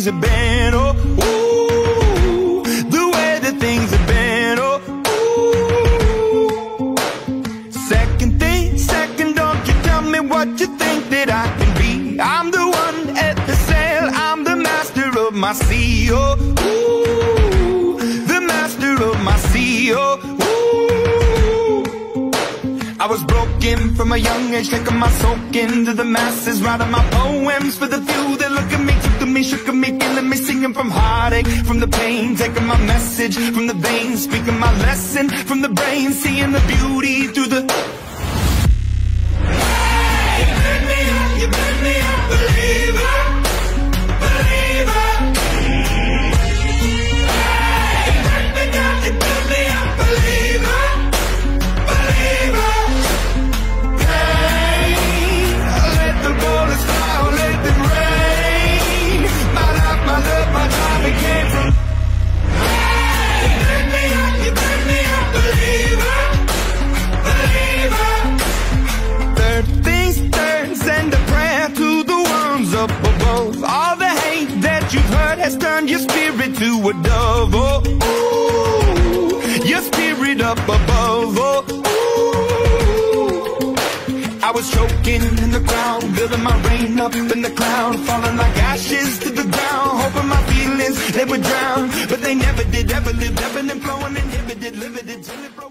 things have been, oh, ooh, the way that things have been, oh, ooh. Second, don't you tell me what you think that I can be. I'm the one at the sail, I'm the master of my sea, oh, ooh, the master of my sea, oh, ooh. I was broken from a young age, taking my soak into the masses, writing my poems for the few that look at me, took to me, shook at me, feeling me, singing from heartache, from the pain, taking my message from the veins, speaking my lesson from the brain, seeing the beauty through the... Hey, you make me a believer, believer. Hey, you make me a believer, believer. All the hate that you've heard has turned your spirit to a dove, oh, ooh, your spirit up above, oh, ooh. I was choking in the crowd, building my rain up in the cloud, falling like ashes to the ground, hoping my feelings, they would drown, but they never did, ever lived, ebbing and flowing, inhibited, limited, till it broke.